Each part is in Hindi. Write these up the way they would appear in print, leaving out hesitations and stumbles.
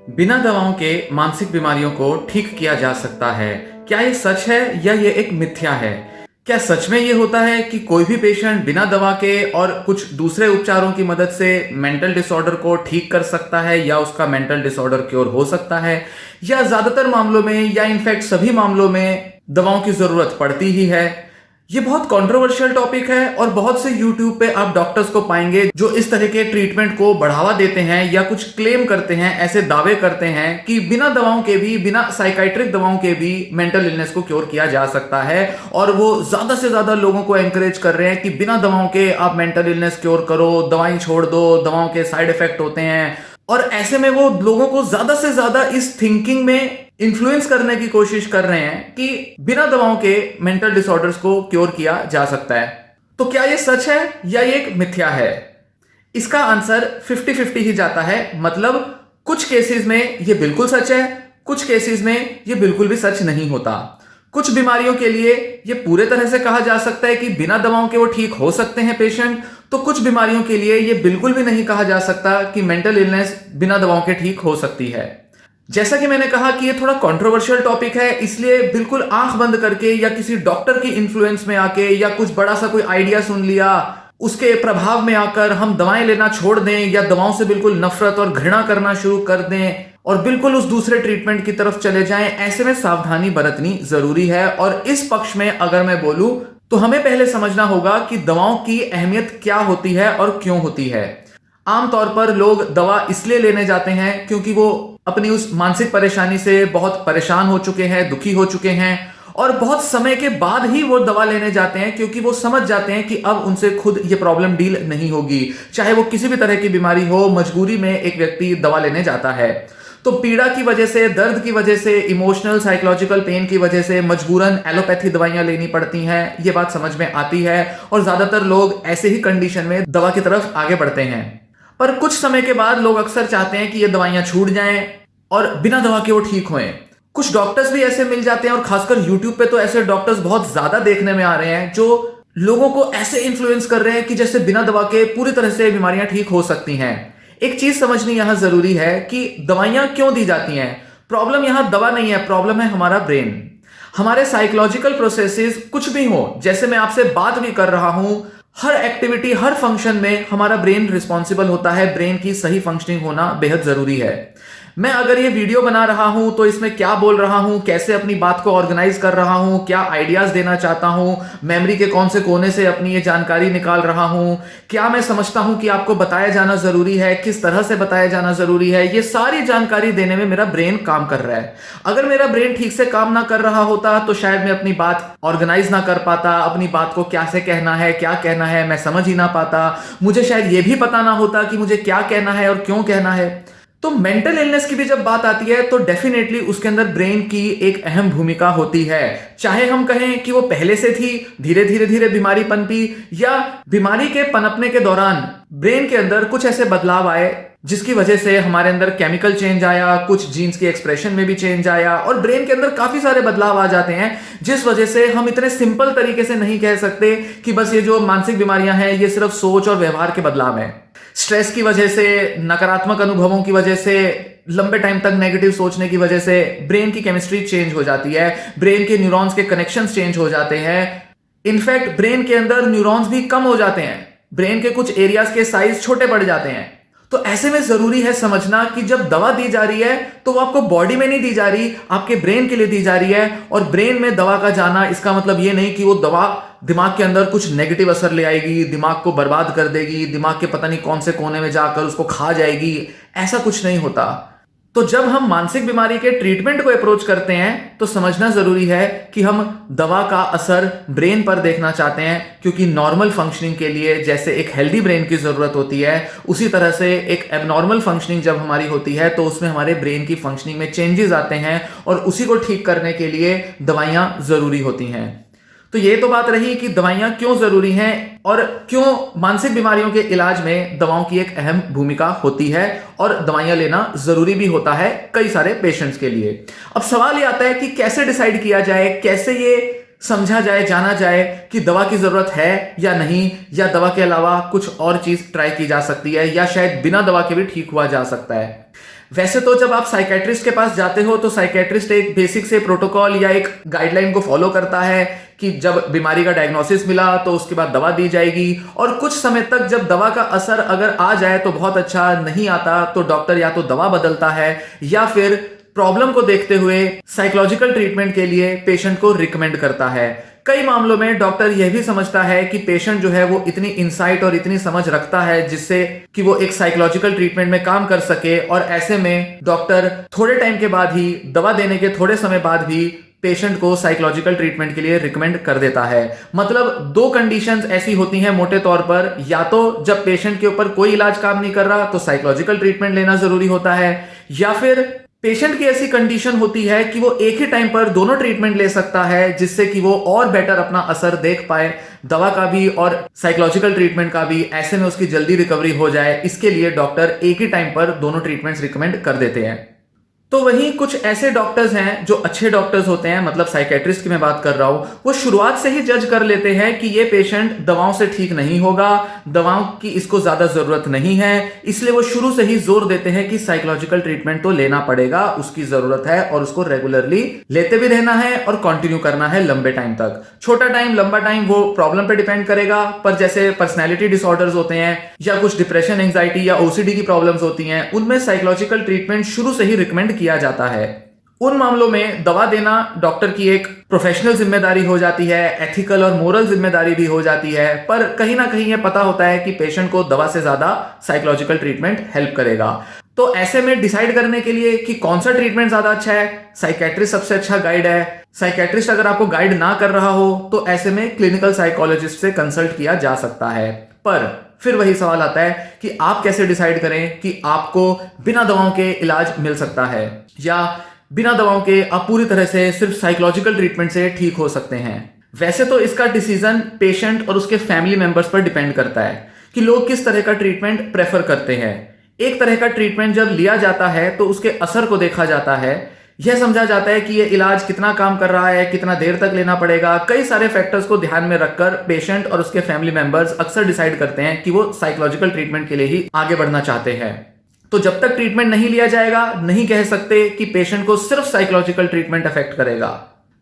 बिना दवाओं के मानसिक बीमारियों को ठीक किया जा सकता है। क्या ये सच है या ये एक मिथ्या है? क्या सच में ये होता है कि कोई भी पेशेंट बिना दवा के और कुछ दूसरे उपचारों की मदद से मेंटल डिसऑर्डर को ठीक कर सकता है या उसका मेंटल डिसऑर्डर क्योर हो सकता है, या ज्यादातर मामलों में या इनफैक्ट सभी मामलों में दवाओं की जरूरत पड़ती ही है? ये बहुत कंट्रोवर्शियल टॉपिक है और बहुत से यूट्यूब पे आप डॉक्टर्स को पाएंगे जो इस तरह के ट्रीटमेंट को बढ़ावा देते हैं या कुछ क्लेम करते हैं, ऐसे दावे करते हैं कि बिना दवाओं के भी, बिना साइकाइट्रिक दवाओं के भी मेंटल इलनेस को क्योर किया जा सकता है। और वो ज्यादा से ज्यादा लोगों को एनकरेज कर रहे हैं कि बिना दवाओं के आप मेंटल इलनेस क्योर करो, दवाई छोड़ दो, दवाओं के साइड इफेक्ट होते हैं। और ऐसे में वो लोगों को ज्यादा से ज्यादा इस थिंकिंग में इन्फ्लुएंस करने की कोशिश कर रहे हैं कि बिना दवाओं के मेंटल डिसऑर्डर्स को क्योर किया जा सकता है। तो क्या ये सच है या ये एक मिथ्या है? इसका आंसर 50-50 ही जाता है। मतलब कुछ केसेस में ये बिल्कुल सच है, कुछ केसेस में ये बिल्कुल भी सच नहीं होता। कुछ बीमारियों के लिए ये पूरे तरह से कहा जा सकता है कि बिना दवाओं के वो ठीक हो सकते हैं पेशेंट, तो कुछ बीमारियों के लिए ये बिल्कुल भी नहीं कहा जा सकता कि मेंटल इलनेस बिना दवाओं के ठीक हो सकती है। जैसा कि मैंने कहा कि ये थोड़ा कंट्रोवर्शियल टॉपिक है, इसलिए बिल्कुल आंख बंद करके या किसी डॉक्टर की इन्फ्लुएंस में आके या कुछ बड़ा सा कोई आइडिया सुन लिया, उसके प्रभाव में आकर हम दवाएं लेना छोड़ दें या दवाओं से बिल्कुल नफरत और घृणा करना शुरू कर दें और बिल्कुल उस दूसरे ट्रीटमेंट की तरफ चले जाएं, ऐसे में सावधानी बरतनी जरूरी है। और इस पक्ष में अगर मैं बोलूं तो हमें पहले समझना होगा कि दवाओं की अहमियत क्या होती है और क्यों होती है। आमतौर पर लोग दवा इसलिए लेने जाते हैं क्योंकि वो अपनी उस मानसिक परेशानी से बहुत परेशान हो चुके हैं, दुखी हो चुके हैं, और बहुत समय के बाद ही वो दवा लेने जाते हैं क्योंकि वो समझ जाते हैं कि अब उनसे खुद ये प्रॉब्लम डील नहीं होगी। चाहे वो किसी भी तरह की बीमारी हो, मजबूरी में एक व्यक्ति दवा लेने जाता है। तो पीड़ा की वजह से, दर्द की वजह से, इमोशनल साइकोलॉजिकल पेन की वजह से मजबूरन एलोपैथी दवाइयां लेनी पड़ती हैं। ये बात समझ में आती है और ज्यादातर लोग ऐसे ही कंडीशन में दवा की तरफ आगे बढ़ते हैं। पर कुछ समय के बाद लोग अक्सर चाहते हैं कि ये दवाइयां छूट जाएं और बिना दवा के वो ठीक हों। कुछ डॉक्टर्स भी ऐसे मिल जाते हैं और खासकर यूट्यूब पे तो ऐसे डॉक्टर्स बहुत ज्यादा देखने में आ रहे हैं जो लोगों को ऐसे इन्फ्लुएंस कर रहे हैं कि जैसे बिना दवा के पूरी तरह से बीमारियां ठीक हो सकती हैं। एक चीज समझनी यहां जरूरी है कि दवाइयां क्यों दी जाती हैं। प्रॉब्लम यहां दवा नहीं है, प्रॉब्लम है हमारा ब्रेन। हमारे साइकोलॉजिकल प्रोसेसेस कुछ भी हो, जैसे मैं आपसे बात भी कर रहा हूं, हर एक्टिविटी, हर फंक्शन में हमारा ब्रेन रिस्पॉन्सिबल होता है। ब्रेन की सही फंक्शनिंग होना बेहद जरूरी है। मैं अगर ये वीडियो बना रहा हूं तो इसमें क्या बोल रहा हूं, कैसे अपनी बात को ऑर्गेनाइज कर रहा हूं, क्या आइडियाज देना चाहता हूं, मेमोरी के कौन से कोने से अपनी ये जानकारी निकाल रहा हूं, क्या मैं समझता हूं कि आपको बताया जाना जरूरी है, किस तरह से बताया जाना जरूरी है, ये सारी जानकारी देने में मेरा ब्रेन काम कर रहा है। अगर मेरा ब्रेन ठीक से काम ना कर रहा होता तो शायद मैं अपनी बात ऑर्गेनाइज ना कर पाता, अपनी बात को कैसे कहना है, क्या कहना है, मैं समझ ही ना पाता। मुझे शायद ये भी पता ना होता कि मुझे क्या कहना है और क्यों कहना है। तो मेंटल इलनेस की भी जब बात आती है तो डेफिनेटली उसके अंदर ब्रेन की एक अहम भूमिका होती है। चाहे हम कहें कि वो पहले से थी, धीरे धीरे धीरे बीमारी पनपी, या बीमारी के पनपने के दौरान ब्रेन के अंदर कुछ ऐसे बदलाव आए जिसकी वजह से हमारे अंदर केमिकल चेंज आया, कुछ जीन्स के एक्सप्रेशन में भी चेंज आया और ब्रेन के अंदर काफी सारे बदलाव आ जाते हैं, जिस वजह से हम इतने सिंपल तरीके से नहीं कह सकते कि बस ये जो मानसिक बीमारियां हैं ये सिर्फ सोच और व्यवहार के बदलाव हैं। स्ट्रेस की वजह से, नकारात्मक अनुभवों की वजह से, लंबे टाइम तक नेगेटिव सोचने की वजह से ब्रेन की केमिस्ट्री चेंज हो जाती है, ब्रेन के न्यूरॉन्स के कनेक्शंस चेंज हो जाते हैं। इनफैक्ट ब्रेन के अंदर न्यूरॉन्स भी कम हो जाते हैं, ब्रेन के कुछ एरियाज के साइज छोटे पड़ जाते हैं। तो ऐसे में जरूरी है समझना कि जब दवा दी जा रही है तो वो आपको बॉडी में नहीं दी जा रही, आपके ब्रेन के लिए दी जा रही है। और ब्रेन में दवा का जाना इसका मतलब ये नहीं कि वो दवा दिमाग के अंदर कुछ नेगेटिव असर ले आएगी, दिमाग को बर्बाद कर देगी, दिमाग के पता नहीं कौन से कोने में जाकर उसको खा जाएगी। ऐसा कुछ नहीं होता। तो जब हम मानसिक बीमारी के ट्रीटमेंट को अप्रोच करते हैं तो समझना जरूरी है कि हम दवा का असर ब्रेन पर देखना चाहते हैं, क्योंकि नॉर्मल फंक्शनिंग के लिए जैसे एक हेल्दी ब्रेन की जरूरत होती है, उसी तरह से एक एबनॉर्मल फंक्शनिंग जब हमारी होती है तो उसमें हमारे ब्रेन की फंक्शनिंग में चेंजेस आते हैं और उसी को ठीक करने के लिए दवाइयां जरूरी होती हैं। तो ये तो बात रही कि दवाइयां क्यों जरूरी हैं और क्यों मानसिक बीमारियों के इलाज में दवाओं की एक अहम भूमिका होती है और दवाइयां लेना जरूरी भी होता है कई सारे पेशेंट्स के लिए। अब सवाल ये आता है कि कैसे डिसाइड किया जाए, कैसे ये समझा जाए, जाना जाए कि दवा की जरूरत है या नहीं, या दवा के अलावा कुछ और चीज ट्राई की जा सकती है, या शायद बिना दवा के भी ठीक हुआ जा सकता है। वैसे तो जब आप साइकेट्रिस्ट के पास जाते हो तो साइकेट्रिस्ट एक बेसिक से प्रोटोकॉल या एक गाइडलाइन को फॉलो करता है कि जब बीमारी का डायग्नोसिस मिला तो उसके बाद दवा दी जाएगी, और कुछ समय तक जब दवा का असर अगर आ जाए तो बहुत अच्छा, नहीं आता तो डॉक्टर या तो दवा बदलता है या फिर प्रॉब्लम को देखते हुए साइकोलॉजिकल ट्रीटमेंट के लिए पेशेंट को रिकमेंड करता है। कई मामलों में डॉक्टर यह भी समझता है कि पेशेंट जो है वो इतनी इंसाइट और इतनी समझ रखता है जिससे कि वो एक साइकोलॉजिकल ट्रीटमेंट में काम कर सके, और ऐसे में डॉक्टर थोड़े टाइम के बाद ही, दवा देने के थोड़े समय बाद भी पेशेंट को साइकोलॉजिकल ट्रीटमेंट के लिए रिकमेंड कर देता है। मतलब दो कंडीशंस ऐसी होती हैं मोटे तौर पर, या तो जब पेशेंट के ऊपर कोई इलाज काम नहीं कर रहा तो साइकोलॉजिकल ट्रीटमेंट लेना जरूरी होता है, या फिर पेशेंट की ऐसी कंडीशन होती है कि वो एक ही टाइम पर दोनों ट्रीटमेंट ले सकता है जिससे कि वो और बेटर अपना असर देख पाए, दवा का भी और साइकोलॉजिकल ट्रीटमेंट का भी, ऐसे में उसकी जल्दी रिकवरी हो जाए। इसके लिए डॉक्टर एक ही टाइम पर दोनों ट्रीटमेंट्स रिकमेंड कर देते हैं। तो वहीं कुछ ऐसे डॉक्टर्स हैं जो अच्छे डॉक्टर्स होते हैं, मतलब साइकेट्रिस्ट की मैं बात कर रहा हूं, वो शुरुआत से ही जज कर लेते हैं कि ये पेशेंट दवाओं से ठीक नहीं होगा, दवाओं की इसको ज्यादा जरूरत नहीं है, इसलिए वो शुरू से ही जोर देते हैं कि साइकोलॉजिकल ट्रीटमेंट तो लेना पड़ेगा, उसकी जरूरत है और उसको रेगुलरली लेते भी रहना है और कंटिन्यू करना है लंबे टाइम तक। छोटा टाइम लंबा टाइम वो प्रॉब्लम पे डिपेंड करेगा, पर जैसे पर्सनैलिटी डिसऑर्डर्स होते हैं या कुछ डिप्रेशन, एंजाइटी या ओसीडी की प्रॉब्लम्स होती हैं, उनमें साइकोलॉजिकल ट्रीटमेंट शुरू से ही रिकमेंड किया जाता है। उन मामलों में दवा देना डॉक्टर की एक प्रोफेशनल जिम्मेदारी हो जाती है, एथिकल और मोरल जिम्मेदारी भी हो जाती है, पर कहीं ना कहीं यह पता होता है कि पेशेंट को दवा से ज्यादा साइकोलॉजिकल ट्रीटमेंट हेल्प करेगा। तो ऐसे में डिसाइड करने के लिए कि कौन सा ट्रीटमेंट ज्यादा अच्छा है, साइकेट्रिस्ट सबसे अच्छा गाइड है। साइकेट्रिस्ट अगर आपको गाइड ना कर रहा हो तो ऐसे में क्लिनिकल साइकोलॉजिस्ट से कंसल्ट किया जा सकता है। पर फिर वही सवाल आता है कि आप कैसे डिसाइड करें कि आपको बिना दवाओं के इलाज मिल सकता है या बिना दवाओं के आप पूरी तरह से सिर्फ साइकोलॉजिकल ट्रीटमेंट से ठीक हो सकते हैं। वैसे तो इसका डिसीजन पेशेंट और उसके फैमिली मेंबर्स पर डिपेंड करता है कि लोग किस तरह का ट्रीटमेंट प्रेफर करते हैं। एक तरह का ट्रीटमेंट जब लिया जाता है तो उसके असर को देखा जाता है, यह समझा जाता है कि यह इलाज कितना काम कर रहा है, कितना देर तक लेना पड़ेगा। कई सारे फैक्टर्स को ध्यान में रखकर पेशेंट और उसके फैमिली मेंबर्स अक्सर डिसाइड करते हैं कि वो साइकोलॉजिकल ट्रीटमेंट के लिए ही आगे बढ़ना चाहते हैं। तो जब तक ट्रीटमेंट नहीं लिया जाएगा, नहीं कह सकते कि पेशेंट को सिर्फ साइकोलॉजिकल ट्रीटमेंट अफेक्ट करेगा।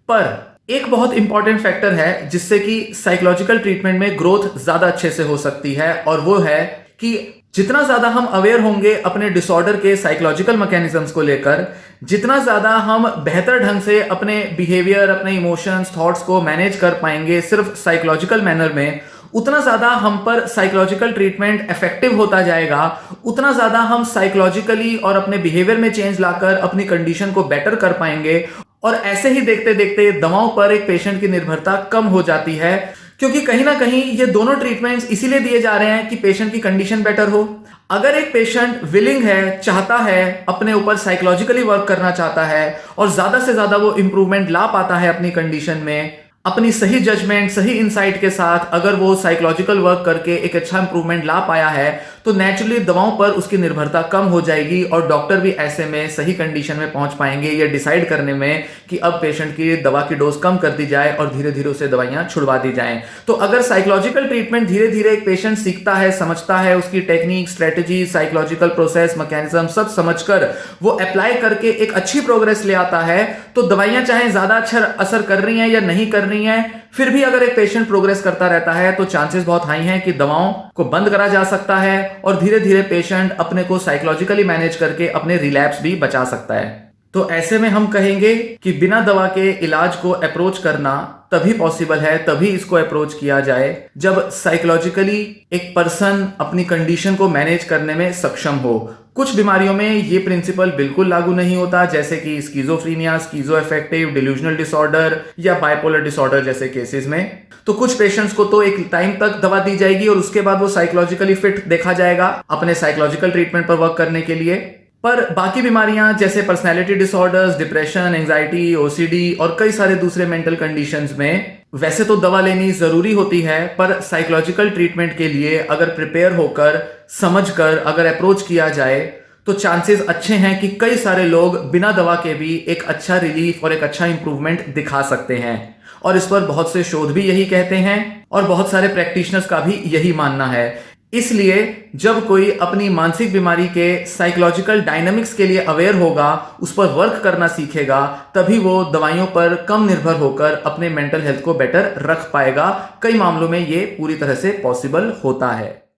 पर एक बहुत इंपॉर्टेंट फैक्टर है जिससे कि साइकोलॉजिकल ट्रीटमेंट में ग्रोथ ज्यादा अच्छे से हो सकती है, और वो है कि जितना ज्यादा हम अवेयर होंगे अपने डिसऑर्डर के साइकोलॉजिकल मैकेनिज्म्स को लेकर, जितना ज्यादा हम बेहतर ढंग से अपने बिहेवियर, अपने इमोशंस, थॉट्स को मैनेज कर पाएंगे सिर्फ साइकोलॉजिकल मैनर में, उतना ज्यादा हम पर साइकोलॉजिकल ट्रीटमेंट इफेक्टिव होता जाएगा, उतना ज्यादा हम साइकोलॉजिकली और अपने बिहेवियर में चेंज लाकर अपनी कंडीशन को बेटर कर पाएंगे। और ऐसे ही देखते देखते दवाओं पर एक पेशेंट की निर्भरता कम हो जाती है, क्योंकि कहीं ना कहीं ये दोनों ट्रीटमेंट्स इसीलिए दिए जा रहे हैं कि पेशेंट की कंडीशन बेटर हो। अगर एक पेशेंट विलिंग है, चाहता है, अपने ऊपर साइकोलॉजिकली वर्क करना चाहता है और ज्यादा से ज्यादा वो इंप्रूवमेंट ला पाता है अपनी कंडीशन में, अपनी सही जजमेंट, सही इंसाइट के साथ अगर वो साइकोलॉजिकल वर्क करके एक अच्छा इंप्रूवमेंट ला पाया है, तो नेचुरली दवाओं पर उसकी निर्भरता कम हो जाएगी और डॉक्टर भी ऐसे में सही कंडीशन में पहुंच पाएंगे ये डिसाइड करने में कि अब पेशेंट की दवा की डोज कम कर दी जाए और धीरे धीरे उसे दवाइयां छुड़वा दी जाएं। तो अगर साइकोलॉजिकल ट्रीटमेंट धीरे धीरे एक पेशेंट सीखता है, समझता है, उसकी technique, strategy, psychological process, mechanism सब समझकर वो अप्लाई करके एक अच्छी प्रोग्रेस ले आता है, तो दवाइयां चाहे ज्यादा अच्छा असर कर रही हैं या नहीं कर रही हैं, फिर भी अगर एक पेशेंट प्रोग्रेस करता रहता है तो चांसेस बहुत हाई हैं कि दवाओं को बंद करा जा सकता है और धीरे धीरे पेशेंट अपने को साइकोलॉजिकली मैनेज करके अपने रिलैप्स भी बचा सकता है। तो ऐसे में हम कहेंगे कि बिना दवा के इलाज को अप्रोच करना तभी पॉसिबल है, तभी इसको अप्रोच किया जाए जब साइकोलॉजिकली एक पर्सन अपनी कंडीशन को मैनेज करने में सक्षम हो। कुछ बीमारियों में ये प्रिंसिपल बिल्कुल लागू नहीं होता, जैसे कि स्किज़ोफ्रीनिया, स्किज़ोअफेक्टिव डिल्यूजनल डिसऑर्डर या बाइपोलर डिसऑर्डर जैसे केसेस में। तो कुछ पेशेंट्स को तो एक टाइम तक दवा दी जाएगी और उसके बाद वो साइकोलॉजिकली फिट देखा जाएगा अपने साइकोलॉजिकल ट्रीटमेंट पर वर्क करने के लिए। पर बाकी बीमारियां जैसे personality disorders, depression, anxiety, OCD और कई सारे दूसरे मेंटल कंडीशंस में वैसे तो दवा लेनी जरूरी होती है, पर साइकोलॉजिकल ट्रीटमेंट के लिए अगर प्रिपेयर होकर, समझकर अगर अप्रोच किया जाए तो चांसेस अच्छे हैं कि कई सारे लोग बिना दवा के भी एक अच्छा रिलीफ और एक अच्छा इंप्रूवमेंट दिखा सकते हैं। और इस पर बहुत से शोध भी यही कहते हैं और बहुत सारे प्रैक्टिशनर्स का भी यही मानना है। इसलिए जब कोई अपनी मानसिक बीमारी के साइकोलॉजिकल डायनामिक्स के लिए अवेयर होगा, उस पर वर्क करना सीखेगा, तभी वो दवाइयों पर कम निर्भर होकर अपने मेंटल हेल्थ को बेटर रख पाएगा। कई मामलों में ये पूरी तरह से पॉसिबल होता है।